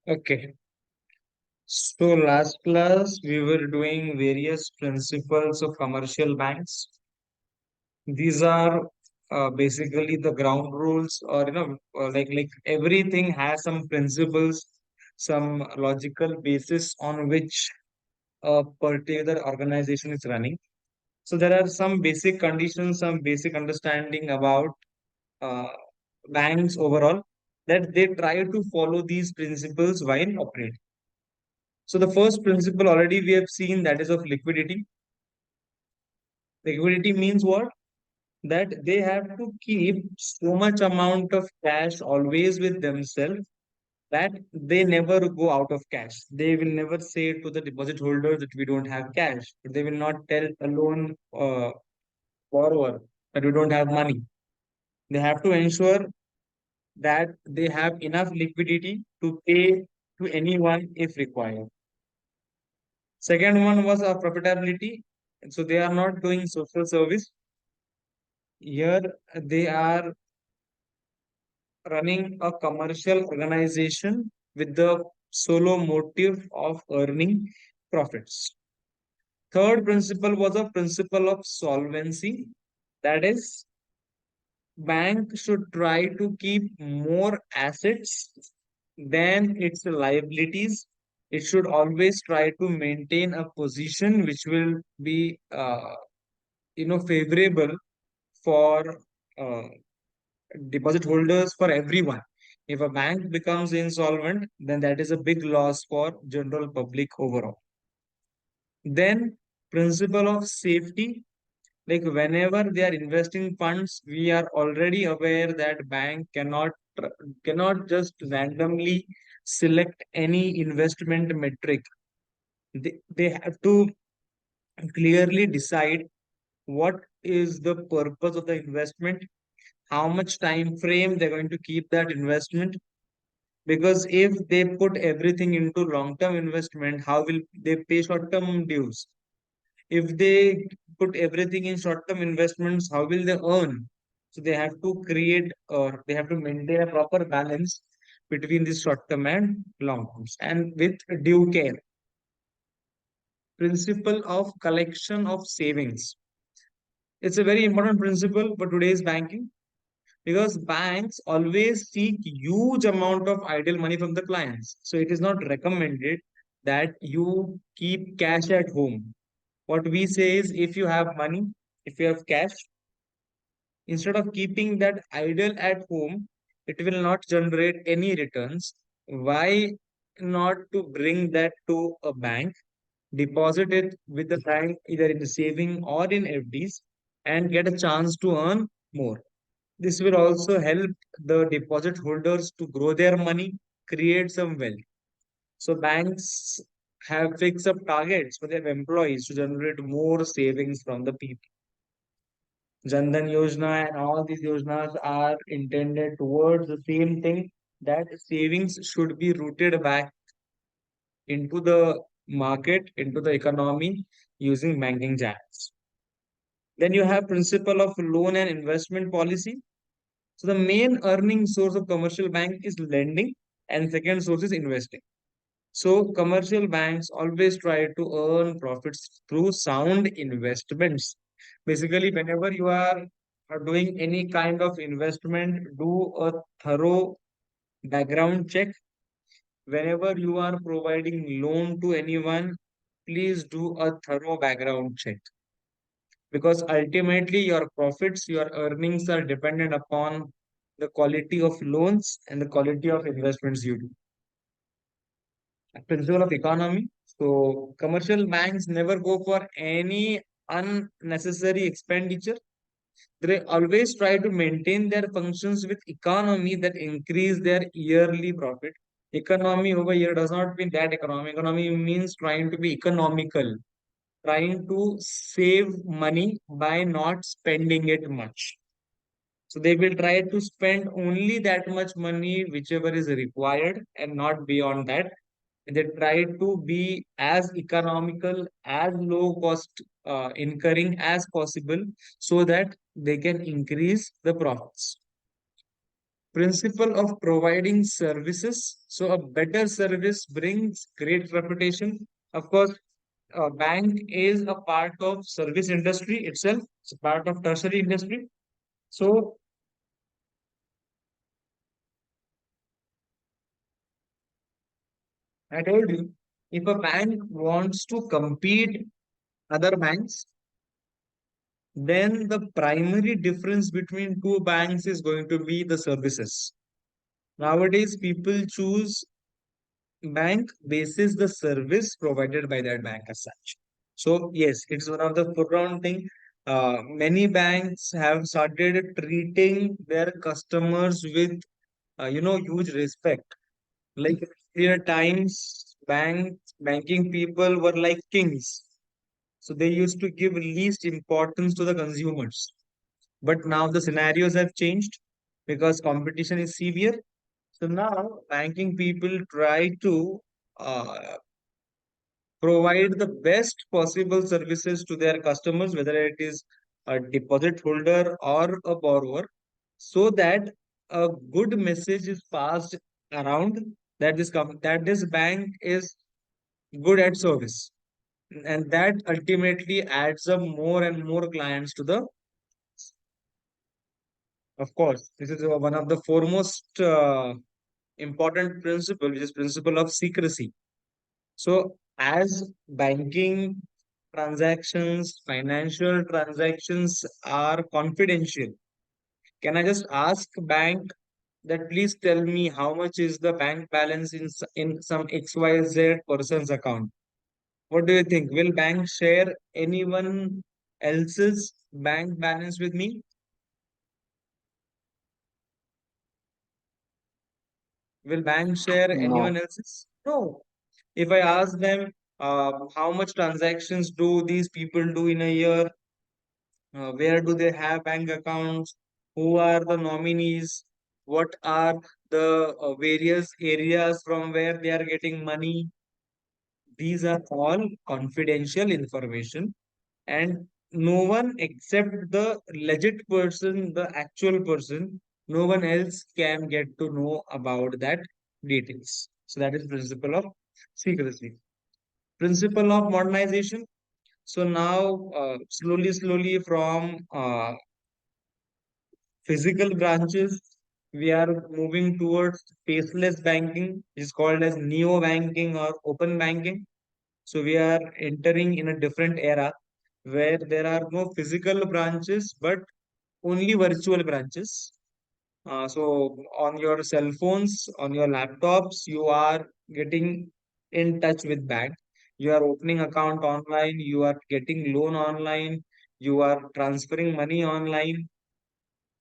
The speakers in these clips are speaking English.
Okay. So last class we were doing various principles of commercial banks. These are basically the ground rules, or like everything has some principles, some logical basis on which a particular organization is running. So there are some basic conditions, some basic understanding about uh, banks overall, that they try to follow these principles while operating. So the first principle already we have seen, that is of liquidity. Liquidity means what? That they have to keep so much amount of cash always with themselves that they never go out of cash. They will never say to the deposit holder that we don't have cash. They will not tell a loan borrower that we don't have money. They have to ensure that they have enough liquidity to pay to anyone if required. Second one was profitability. So they are not doing social service. Here they are running a commercial organization with the solo motive of earning profits. Third principle was a principle of solvency. That is, bank should try to keep more assets than its liabilities. It should always try to maintain a position which will be favorable for uh, deposit holders, for everyone. If a bank becomes insolvent, then that is a big loss for general public overall. Then principle of safety, like whenever they are investing funds, we are already aware that bank cannot just randomly select any investment metric. They have to clearly decide what is the purpose of the investment, how much time frame they're going to keep that investment. Because if they put everything into long term investment, how will they pay short term dues? If they put everything in short term investments, how will they earn? So they have to create, or they have to maintain a proper balance between the short term and long terms, and with due care. Principle of collection of savings. It's a very important principle for today's banking, because banks always seek huge amount of idle money from the clients. So it is not recommended that you keep cash at home. What we say is, if you have money, if you have cash, instead of keeping that idle at home, it will not generate any returns. Why not to bring that to a bank, deposit it with the bank either in the saving or in FDs, and get a chance to earn more? This will also help the deposit holders to grow their money, create some wealth. So banks have fixed up targets for their employees to generate more savings from the people. Jandan Yojana and all these yojanas are intended towards the same thing, that savings should be rooted back into the market, into the economy, using banking channels. Then you have principle of loan and investment policy. So the main earning source of commercial bank is lending, and second source is investing. So commercial banks always try to earn profits through sound investments. Basically, whenever are doing any kind of investment, do a thorough background check. Whenever you are providing loan to anyone, please do a thorough background check, because ultimately your profits, your earnings are dependent upon the quality of loans and the quality of investments you do. Principle of economy. So commercial banks never go for any unnecessary expenditure. They always try to maintain their functions with economy that increase their yearly profit. Economy over here does not mean that economy. Economy means trying to be economical, trying to save money by not spending it much. So they will try to spend only that much money whichever is required, and not beyond that. They try to be as economical, as low cost incurring as possible, so that they can increase the profits. Principle of providing services. So a better service brings great reputation. Of course, a bank is a part of service industry itself. It's a part of tertiary industry. So I told you, if a bank wants to compete other banks, then the primary difference between two banks is going to be the services. Nowadays, people choose bank basis the service provided by that bank as such. So yes, it's one of the foreground thing. Many banks have started treating their customers with huge respect. Like earlier times, banking people were like kings. So they used to give least importance to the consumers. But now the scenarios have changed because competition is severe. So now banking people try to uh, provide the best possible services to their customers, whether it is a deposit holder or a borrower, so that a good message is passed around that that this bank is good at service, and that ultimately adds up more and more clients to the. Of course, this is one of the foremost important principle, which is principle of secrecy. So, as banking transactions, financial transactions are confidential, can I just ask bank that please tell me how much is the bank balance in some XYZ person's account? What do you think? Will bank share anyone else's bank balance with me? Will bank share anyone No. else's? No. If I ask them how much transactions do these people do in a year, where do they have bank accounts, who are the nominees, what are the various areas from where they are getting money, these are all confidential information, and no one except the legit person, the actual person, no one else can get to know about that details. So that is principle of secrecy. Principle of modernization. So now, slowly from physical branches, we are moving towards faceless banking, which is called as neo banking or open banking. So we are entering in a different era where there are no physical branches but only virtual branches. So on your cell phones, on your laptops, you are getting in touch with bank. You are opening account online. You are getting loan online. You are transferring money online.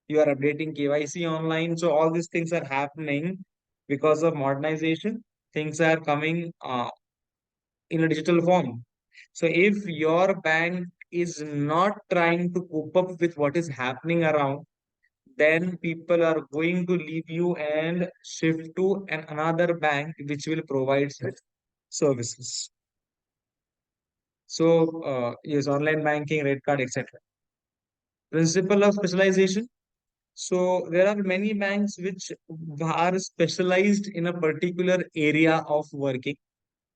You are updating KYC online. So all these things are happening because of modernization. Things are coming in a digital form. So if your bank is not trying to cope up with what is happening around, then people are going to leave you and shift to another bank which will provide such services. So yes, online banking, rate card, etc. Principle of specialization. So there are many banks which are specialized in a particular area of working,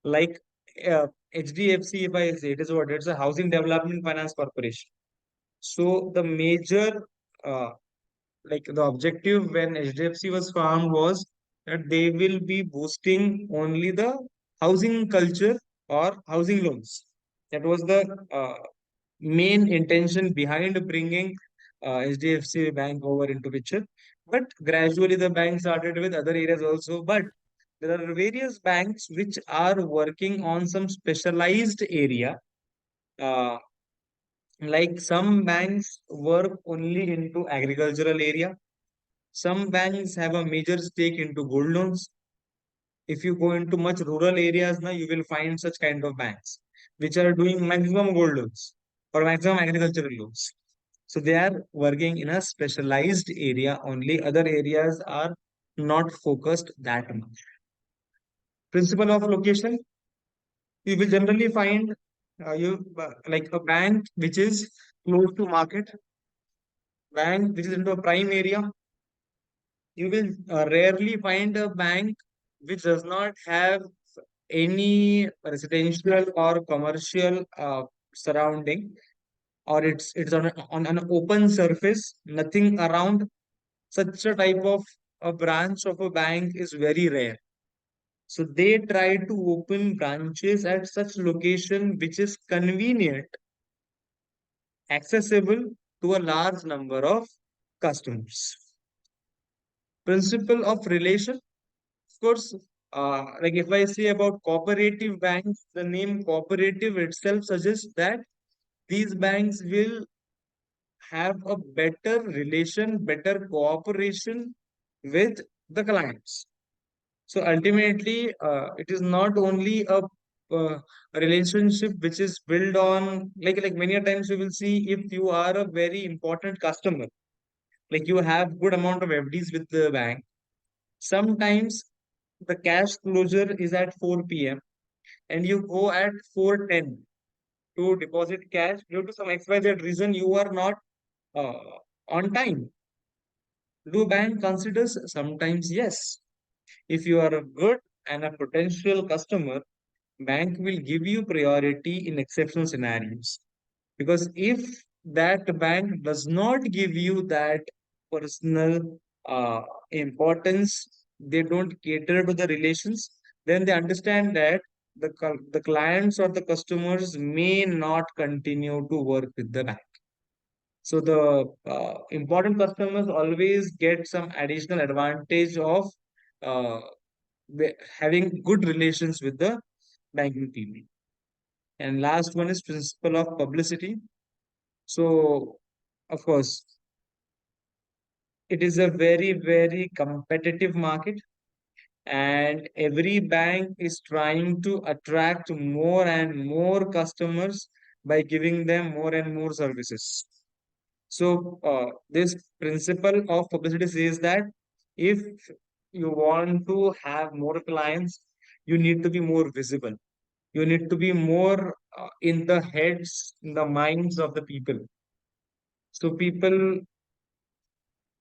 like HDFC. If I say it is what it's a Housing Development Finance Corporation. So the major uh, like the objective when HDFC was formed was that they will be boosting only the housing culture or housing loans. That was the main intention behind bringing HDFC Bank over into picture. But gradually the bank started with other areas also. But there are various banks which are working on some specialized area. Uh, like some banks work only into agricultural area. Some banks have a major stake into gold loans. If you go into much rural areas now, you will find such kind of banks which are doing maximum gold loans or maximum agricultural loans. So they are working in a specialized area only. Other areas are not focused that much. Principle of location. You will generally find you like a bank which is close to market, bank which is into a prime area, You will rarely find a bank which does not have any residential or commercial surrounding, or it's on an open surface, nothing around. Such a type of a branch of a bank is very rare. So they try to open branches at such location which is convenient, accessible to a large number of customers. Principle of relation, of course, like if I say about cooperative banks, the name cooperative itself suggests that these banks will have a better relation, better cooperation with the clients. So ultimately, it is not only uh, a relationship which is built on, like many a times you will see, if you are a very important customer, like you have good amount of FDs with the bank. Sometimes the cash closure is at 4 p.m. and you go at 4:10 to deposit cash due to some XYZ reason you are not on time. Do bank considers? Sometimes yes. If you are a good and a potential customer, bank will give you priority in exceptional scenarios. Because if that bank does not give you that personal importance, they don't cater to the relations, then they understand that the clients or the customers may not continue to work with the bank. So the important customers always get some additional advantage of uh, having good relations with the banking team. And last one is principle of publicity. So, of course, it is a very, very competitive market, and every bank is trying to attract more and more customers by giving them more and more services. So, this principle of publicity says that if you want to have more clients, you need to be more visible. You need to be more in the heads, in the minds of the people. So, people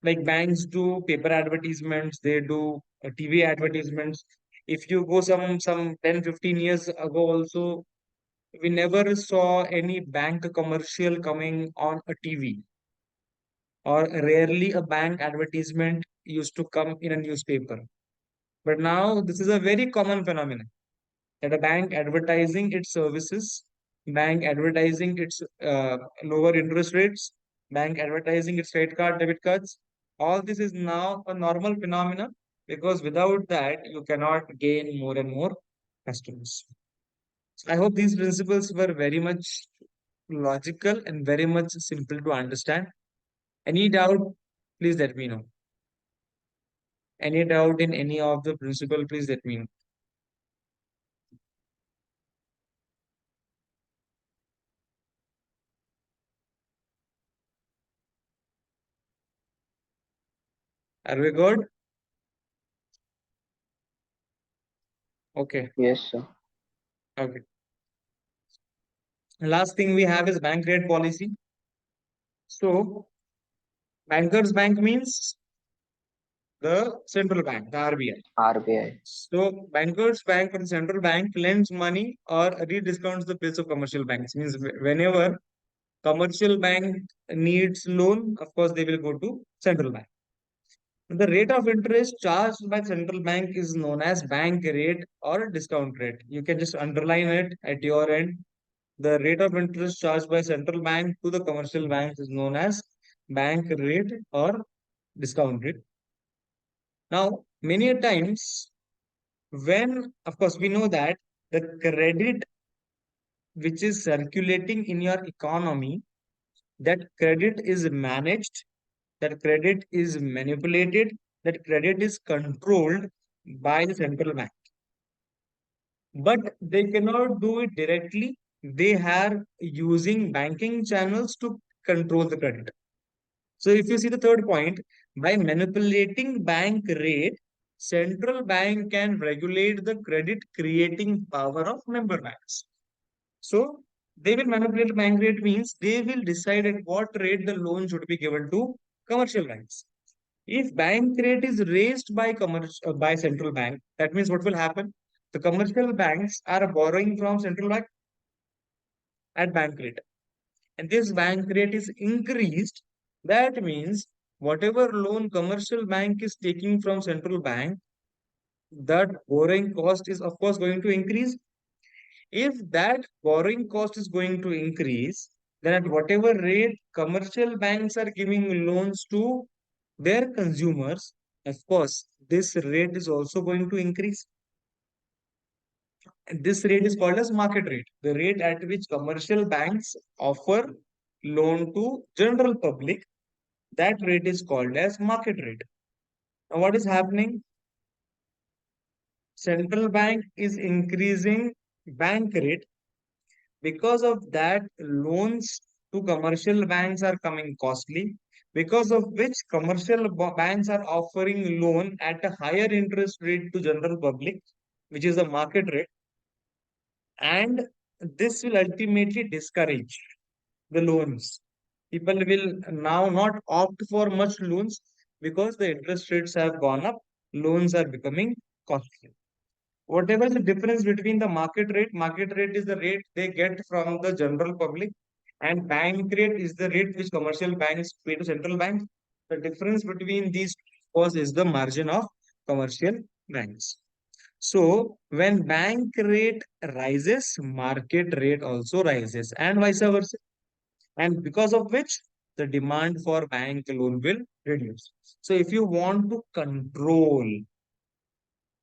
like banks do paper advertisements, they do TV advertisements. If you go some 10, 15 years ago also, we never saw any bank commercial coming on a TV, or rarely a bank advertisement used to come in a newspaper. But now this is a very common phenomenon that a bank advertising its services, bank advertising its lower interest rates, bank advertising its credit card, debit cards. All this is now a normal phenomenon because without that you cannot gain more and more customers. So I hope these principles were very much logical and very much simple to understand. Any doubt, please let me know. Any doubt in any of the principle, please let me know. Are we good? Okay. Yes, sir. Okay. Last thing we have is bank rate policy. So, bankers bank means the central bank, the RBI. RBI. So, bankers bank or the central bank lends money or rediscounts the place of commercial banks. Means whenever commercial bank needs loan, of course they will go to central bank. The rate of interest charged by central bank is known as bank rate or discount rate. You can just underline it at your end. The rate of interest charged by central bank to the commercial banks is known as bank rate or discount rate. Now, many a times when, of course, we know that the credit which is circulating in your economy, that credit is managed, that credit is manipulated, that credit is controlled by the central bank. But they cannot do it directly. They are using banking channels to control the credit. So if you see the third point, by manipulating bank rate, central bank can regulate the credit creating power of member banks. So they will manipulate bank rate means they will decide at what rate the loan should be given to commercial banks. If bank rate is raised by by central bank, that means what will happen? The commercial banks are borrowing from central bank at bank rate, and this bank rate is increased. That means whatever loan commercial bank is taking from central bank, that borrowing cost is of course going to increase. If that borrowing cost is going to increase, then at whatever rate commercial banks are giving loans to their consumers, of course, this rate is also going to increase. And this rate is called as market rate, the rate at which commercial banks offer loan to general public. That rate is called as market rate. Now, what is happening? Central bank is increasing bank rate. Because of that, loans to commercial banks are coming costly, because of which commercial banks are offering loan at a higher interest rate to general public, which is the market rate, and this will ultimately discourage the loans. People will now not opt for much loans because the interest rates have gone up, loans are becoming costly. Whatever the difference between the market rate is the rate they get from the general public, and bank rate is the rate which commercial banks pay to central banks. The difference between these was is the margin of commercial banks. So when bank rate rises, market rate also rises, and vice versa. And because of which the demand for bank loan will reduce. So if you want to control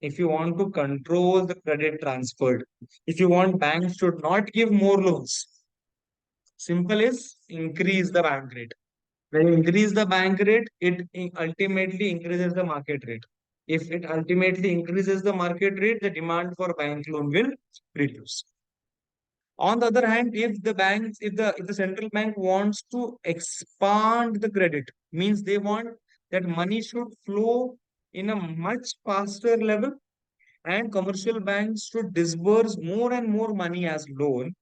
the credit transferred, if you want banks should not give more loans, simple is increase the bank rate. When you increase the bank rate, it ultimately increases the market rate. If it ultimately increases the market rate, the demand for bank loan will reduce. On the other hand, if the central bank wants to expand the credit, means they want that money should flow in a much faster level, and commercial banks should disburse more and more money as loan,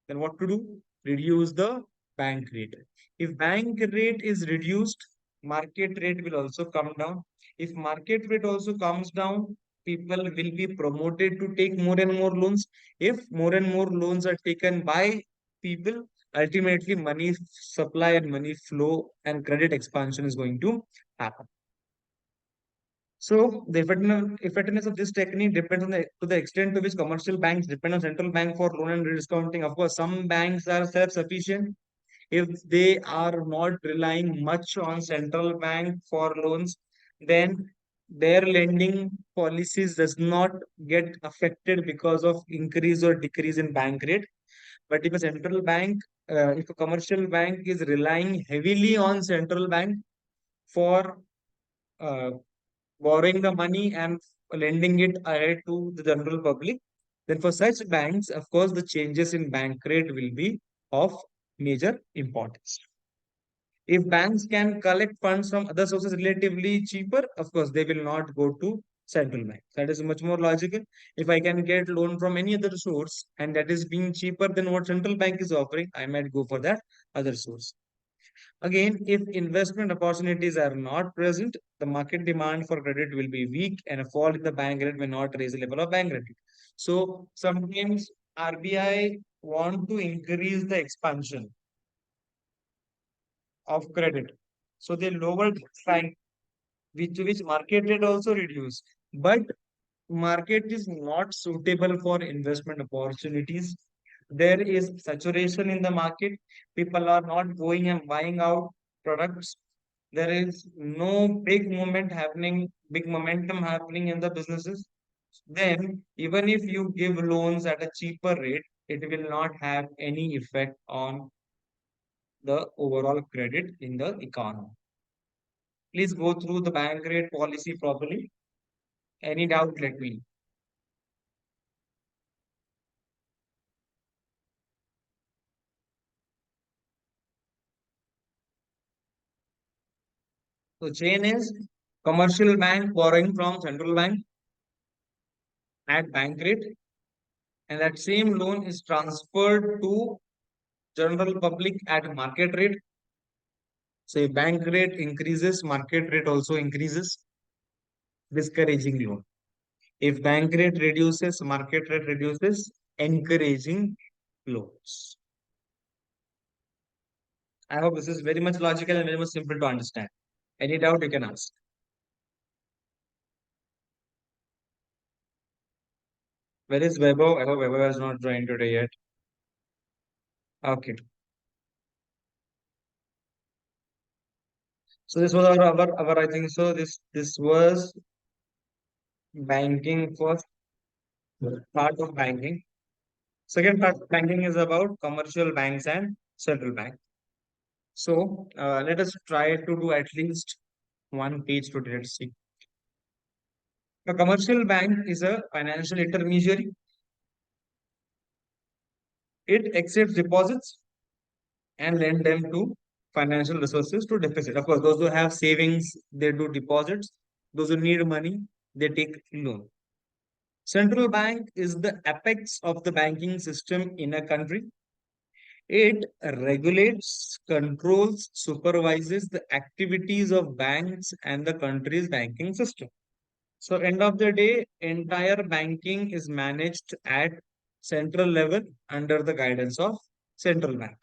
then what to do? Reduce the bank rate. If bank rate is reduced, market rate will also come down. If market rate also comes down, people will be promoted to take more and more loans. If more and more loans are taken by people, ultimately money supply and money flow and credit expansion is going to happen. So the effectiveness of this technique depends on the extent to which commercial banks depend on central bank for loan and discounting. Of course, some banks are self-sufficient. If they are not relying much on central bank for loans, then their lending policies does not get affected because of increase or decrease in bank rate. But if a commercial bank is relying heavily on central bank for uh, borrowing the money and lending it ahead to the general public, then for such banks, of course, the changes in bank rate will be of major importance. If banks can collect funds from other sources relatively cheaper, of course, they will not go to central bank. That is much more logical. If I can get loan from any other source and that is being cheaper than what central bank is offering, I might go for that other source. Again, if investment opportunities are not present, the market demand for credit will be weak and a fall in the bank rate may not raise the level of bank rate. So sometimes RBI want to increase the expansion of credit. So they lowered bank, which market rate also reduced. But market is not suitable for investment opportunities. There is saturation in the market. People are not going and buying out products. There is no big momentum happening in the businesses. Then, even if you give loans at a cheaper rate, it will not have any effect on the overall credit in the economy. Please go through the bank rate policy properly. Any doubt, let me know. So chain is commercial bank borrowing from central bank at bank rate, and that same loan is transferred to general public at market rate. So if bank rate increases, market rate also increases, discouraging loan. If bank rate reduces, market rate reduces, encouraging loans. I hope this is very much logical and very much simple to understand. Any doubt you can ask. Where is Vaibhav? I hope Vaibhav has not joined today yet. Okay. So this was our I think so. This was banking first part of banking. Second part of banking is about commercial banks and central bank. So let us try to do at least one page today. Let's see. A commercial bank is a financial intermediary. It accepts deposits and lend them to financial resources to deficit. Of course, those who have savings, they do deposits. Those who need money, they take loan. Central bank is the apex of the banking system in a country. It regulates, controls, supervises the activities of banks and the country's banking system. So end of the day, entire banking is managed at central level under the guidance of central bank.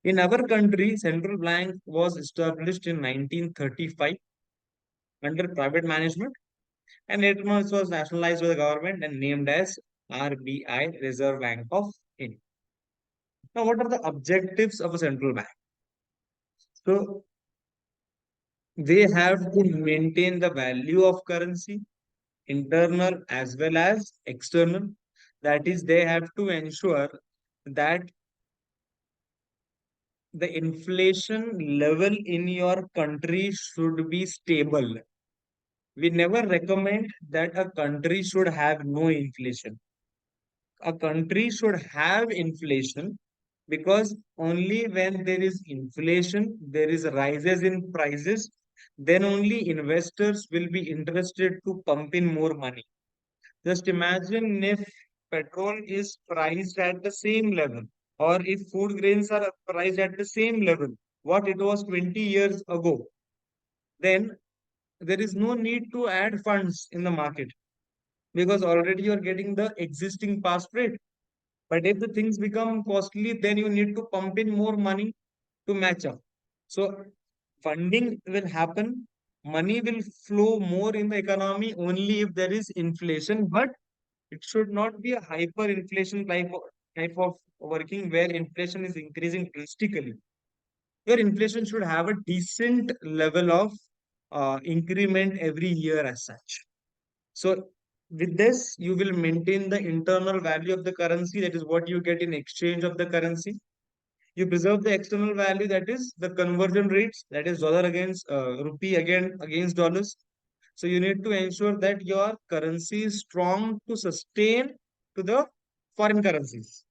In our country, central bank was established in 1935 under private management and later on it was nationalized by the government and named as RBI, Reserve Bank of India. Now, what are the objectives of a central bank? So, they have to maintain the value of currency, internal as well as external. That is, they have to ensure that the inflation level in your country should be stable. We never recommend that a country should have no inflation. A country should have inflation because only when there is inflation, there is rises in prices, then only investors will be interested to pump in more money. Just imagine if petrol is priced at the same level, or if food grains are priced at the same level, what it was 20 years ago, then there is no need to add funds in the market because already you are getting the existing past rate. But if the things become costly, then you need to pump in more money to match up. So funding will happen. Money will flow more in the economy only if there is inflation, but it should not be a hyperinflation type of working where inflation is increasing drastically. Where inflation should have a decent level of increment every year as such. So with this, you will maintain the internal value of the currency. That is what you get in exchange of the currency. You preserve the external value. That is the conversion rates. That is dollar against rupee against dollars. So you need to ensure that your currency is strong to sustain to the foreign currencies.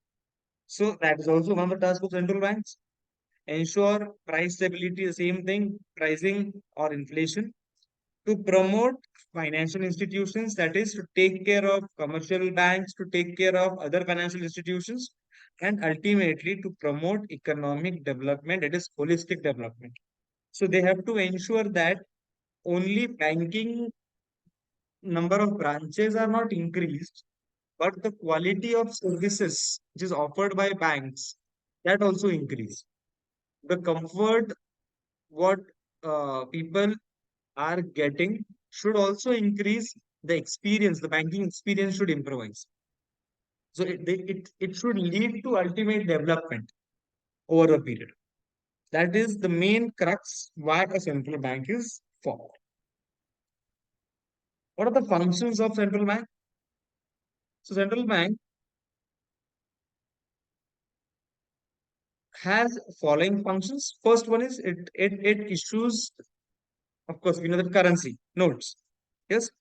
So that is also one of the tasks of central banks. Ensure price stability, the same thing, pricing or inflation to promote financial institutions, that is to take care of commercial banks, to take care of other financial institutions, and ultimately to promote economic development, that is holistic development. So they have to ensure that only banking number of branches are not increased, but the quality of services which is offered by banks that also increase. The comfort what people are getting should also increase the experience. The banking experience should improvise. So it should lead to ultimate development over a period. That is the main crux why a central bank is formed. What are the functions of central bank? So central bank has following functions. First one is it issues, of course, we know that currency notes. Yes.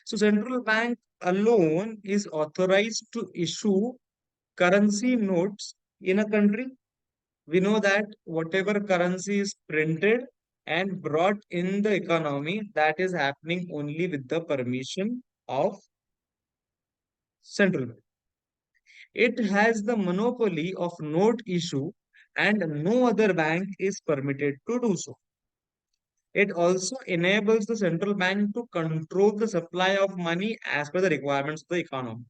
So central bank alone is authorized to issue currency notes in a country. We know that whatever currency is printed and brought in the economy, that is happening only with the permission of central bank. It has the monopoly of note issue and no other bank is permitted to do so. It also enables the central bank to control the supply of money as per the requirements of the economy.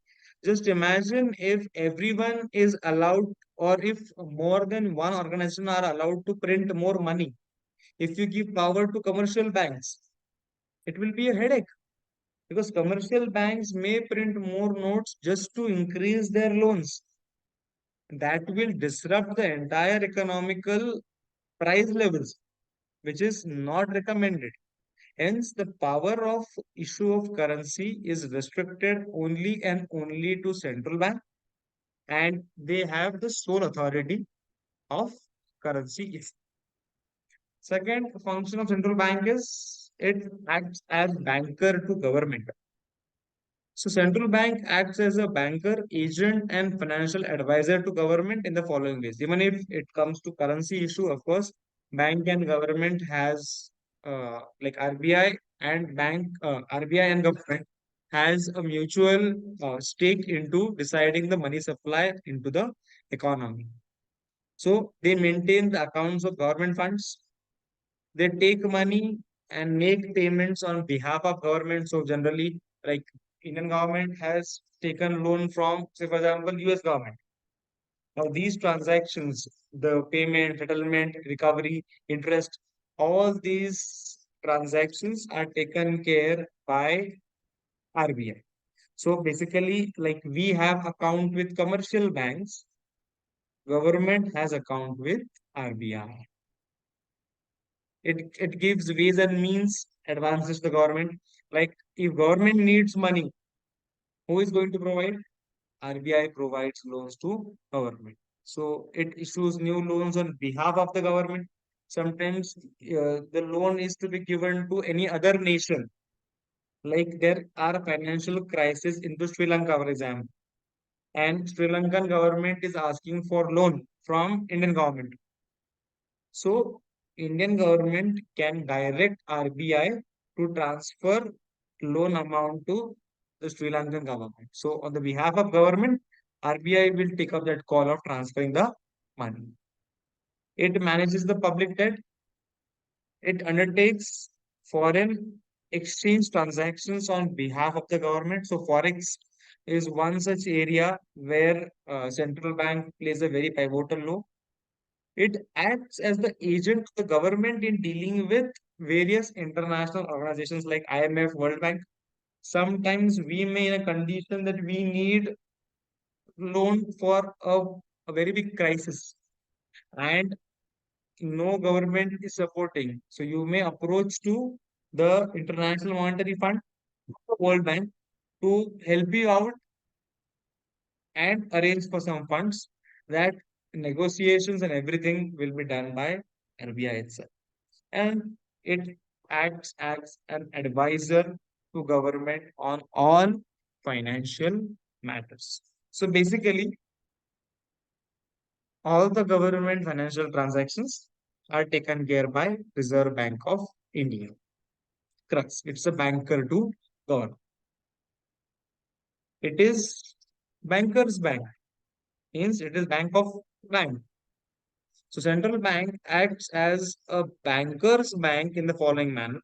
Just imagine if everyone is allowed, or if more than one organization are allowed to print more money. If you give power to commercial banks, it will be a headache because commercial banks may print more notes just to increase their loans. That will disrupt the entire economical price levels, which is not recommended. Hence, the power of issue of currency is restricted only and only to central bank, and they have the sole authority of currency issue. Second function of central bank is it acts as banker to government. So central bank acts as a banker, agent, and financial advisor to government in the following ways. Even if it comes to currency issue, of course, bank and government has like RBI and RBI and government has a mutual stake into deciding the money supply into the economy. So they maintain the accounts of government funds. They take money and make payments on behalf of government. So generally, like Indian government has taken loan from, say for example, US government. Now these transactions, the payment, settlement, recovery, interest, all these transactions are taken care by RBI. So basically, like we have account with commercial banks, government has account with RBI. It gives ways and means advances to the government. Like if government needs money, who is going to provide? RBI provides loans to government. So it issues new loans on behalf of the government. Sometimes the loan is to be given to any other nation. Like there are financial crisis in the Sri Lanka, for example, and Sri Lankan government is asking for loan from Indian government. So Indian government can direct RBI to transfer loan amount to the Sri Lankan government. So on the behalf of government, RBI will take up that call of transferring the money. It manages the public debt. It undertakes foreign exchange transactions on behalf of the government. So forex is one such area where central bank plays a very pivotal role. It acts as the agent of the government in dealing with various international organizations like IMF, World Bank. Sometimes we may in a condition that we need loan for a very big crisis and no government is supporting. So you may approach to the International Monetary Fund, the World Bank to help you out and arrange for some funds that negotiations and everything will be done by RBI itself. And it acts as an advisor to government on all financial matters. So basically, all the government financial transactions are taken care by Reserve Bank of India. Crux. It's a banker to God. It is banker's bank. Means it is bank of bank. So central bank acts as a banker's bank in the following manner.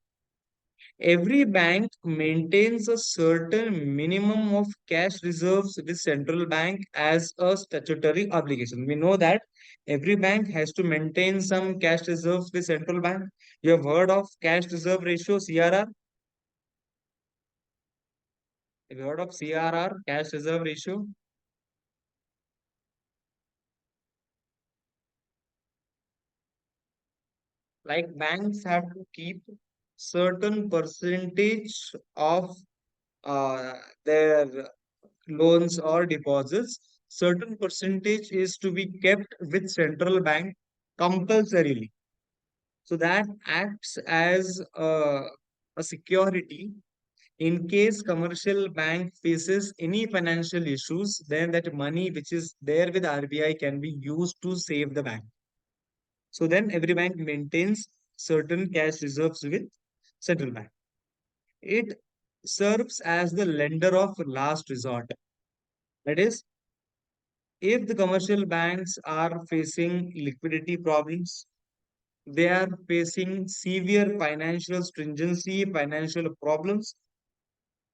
Every bank maintains a certain minimum of cash reserves with central bank as a statutory obligation. We know that every bank has to maintain some cash reserves with central bank. You have heard of cash reserve ratio, CRR? Have you heard of CRR, cash reserve ratio? Like banks have to keep certain percentage of uh, their loans or deposits, certain percentage is to be kept with central bank compulsorily. So that acts as a security in case commercial bank faces any financial issues, then that money which is there with RBI can be used to save the bank. So then every bank maintains certain cash reserves with central bank. It serves as the lender of last resort. That is, if the commercial banks are facing liquidity problems, they are facing severe financial stringency, financial problems,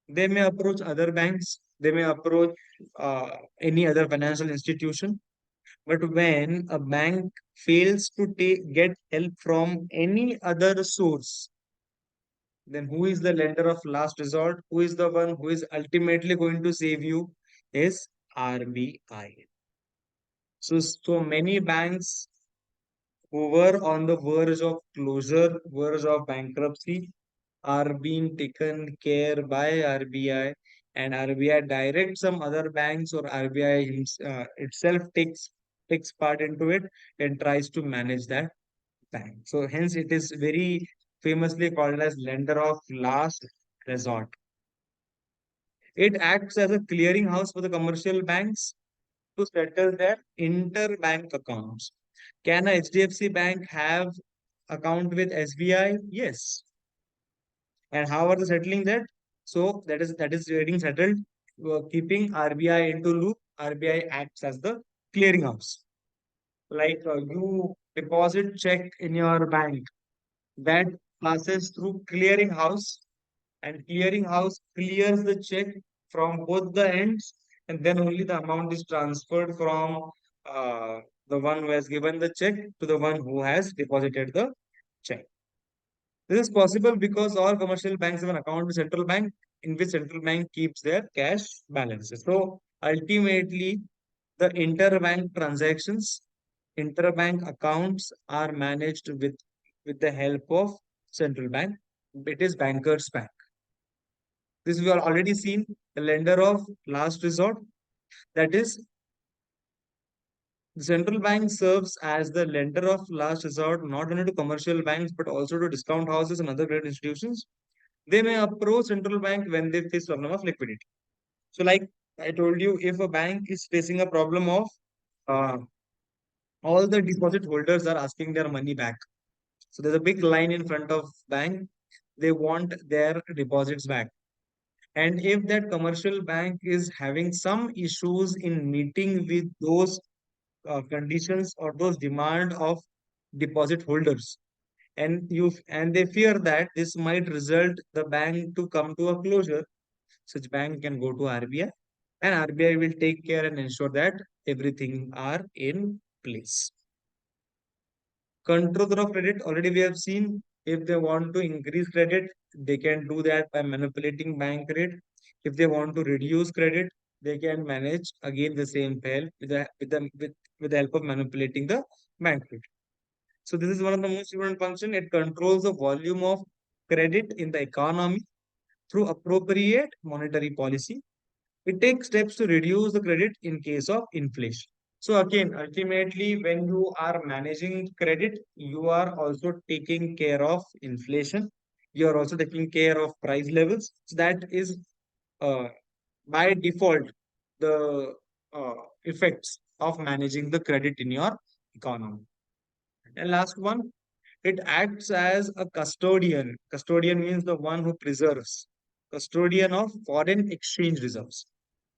they may approach other banks, they may approach any other financial institution. But when a bank fails to get help from any other source, then who is the lender of last resort? Who is the one who is ultimately going to save you? Is RBI. So many banks who were on the verge of closure, verge of bankruptcy, are being taken care by RBI, and RBI directs some other banks, or RBI itself takes part into it and tries to manage that bank. So hence it is very famously called as lender of last resort. It acts as a clearinghouse for the commercial banks to settle their interbank accounts. Can a HDFC bank have account with SBI? Yes. And how are they settling that? So that is getting settled, keeping RBI into loop. RBI acts as the clearinghouse. Like you deposit check in your bank, that passes through clearinghouse, and clearinghouse clears the check from both the ends, and then only the amount is transferred from uh, the one who has given the check to the one who has deposited the check. This is possible because all commercial banks have an account with central bank, in which central bank keeps their cash balances. So ultimately, the interbank transactions, interbank accounts are managed with the help of central bank. It is bankers bank. This we are already seen, the lender of last resort. That is, the central bank serves as the lender of last resort not only to commercial banks but also to discount houses and other credit institutions. They may approach central bank when they face problem of liquidity. So, like I told you, if a bank is facing a problem of uh, all the deposit holders are asking their money back. So there's a big line in front of bank. They want their deposits back. And if that commercial bank is having some issues in meeting with those conditions or those demand of deposit holders, and they fear that this might result the bank to come to a closure, such bank can go to RBI, and RBI will take care and ensure that everything are in place. Control of credit, already we have seen, if they want to increase credit, they can do that by manipulating bank rate. If they want to reduce credit, they can manage again the same help with the help of manipulating the bank rate. So this is one of the most important function. It controls the volume of credit in the economy through appropriate monetary policy. It takes steps to reduce the credit in case of inflation. So again, ultimately, when you are managing credit, you are also taking care of inflation. You are also taking care of price levels. So that is uh, by default the uh, effects of managing the credit in your economy. And last one, it acts as a custodian. Custodian means the one who preserves. Custodian of foreign exchange reserves.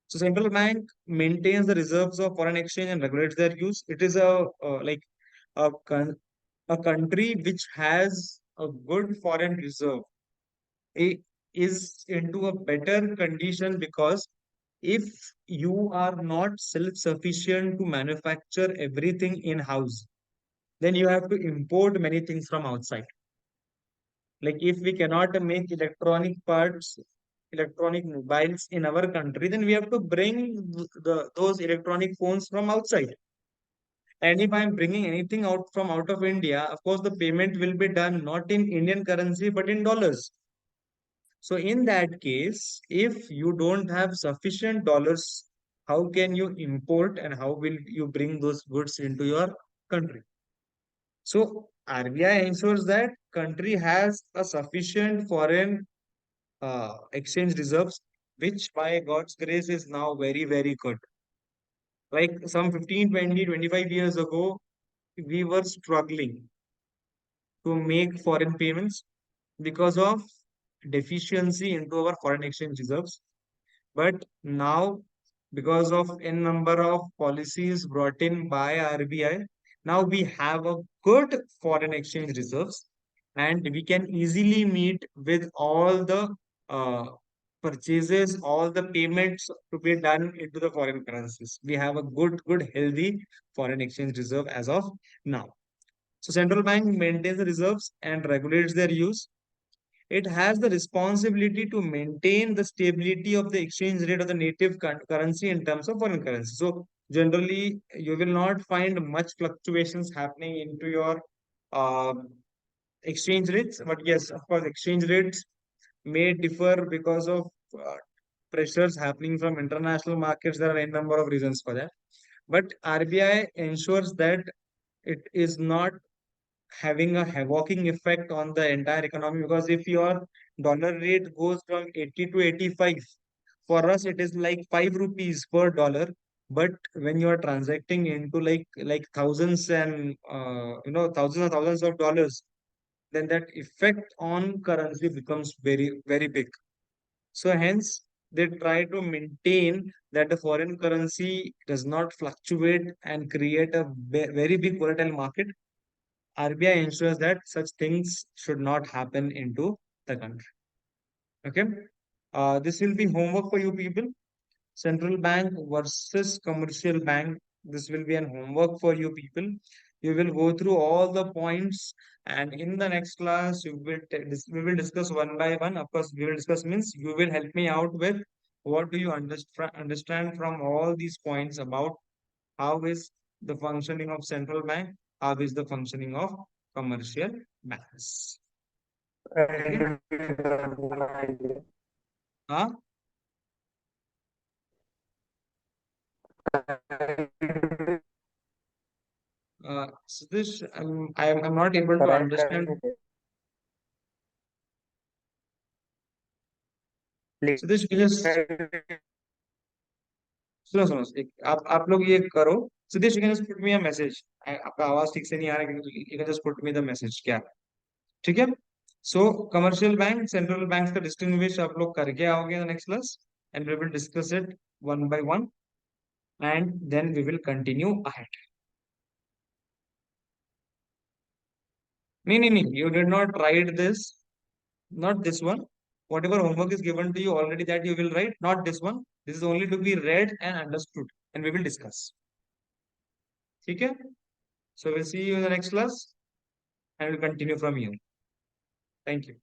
So central bank maintains the reserves of foreign exchange and regulates their use. It is a, con- a country which has a good foreign reserve. It is into a better condition because if you are not self-sufficient to manufacture everything in-house, then you have to import many things from outside. Like if we cannot make electronic parts, electronic mobiles in our country, then we have to bring those electronic phones from outside. And if I'm bringing anything out from out of India, of course, the payment will be done not in Indian currency, but in dollars. So in that case, if you don't have sufficient dollars, how can you import and how will you bring those goods into your country? So RBI ensures that country has a sufficient foreign exchange reserves, which by God's grace is now very, very good. Like some 15, 20, 25 years ago, we were struggling to make foreign payments because of deficiency into our foreign exchange reserves. But now because of n number of policies brought in by RBI. Now we have a good foreign exchange reserves, and we can easily meet with all the uh, purchases, all the payments to be done into the foreign currencies. We have a good, healthy foreign exchange reserve as of now. So central bank maintains the reserves and regulates their use. It has the responsibility to maintain the stability of the exchange rate of the native currency in terms of foreign currency. So generally, you will not find much fluctuations happening into your uh, exchange rates. But yes, of course, exchange rates may differ because of uh, pressures happening from international markets. There are a number of reasons for that. But RBI ensures that it is not having a havoking effect on the entire economy, because if your dollar rate goes from 80 to 85, for us it is like 5 rupees per dollar. But when you are transacting into like thousands and thousands and thousands of dollars, then that effect on currency becomes very big. So hence they try to maintain that the foreign currency does not fluctuate and create a very big volatile market. RBI ensures that such things should not happen into the country. Okay. This will be homework for you people. Central bank versus commercial bank. This will be an homework for you people. You will go through all the points, and in the next class, we will discuss one by one. Of course, we will discuss means you will help me out with what do you understand from all these points about how is the functioning of central bank, how is the functioning of commercial banks. I Okay. don't have no idea. Huh? So this I'm not able to Right understand. idea. So this you just सुनो सुनो आप लोग ये करो. Sudesh, you can just put me a message. आपका आवाज ठीक से नहीं आ रहा है. You can just put me the message. क्या ठीक है. So commercial bank, central banks का distinguish आप लोग करके आओगे the next class, and we will discuss it one by one, and then we will continue ahead. नहीं, you did not write this, not this one. Whatever homework is given to you already, that you will write, not this one. This is only to be read and understood, and we will discuss. ठीक है. So we'll see you in the next class, and we'll continue from here. Thank you.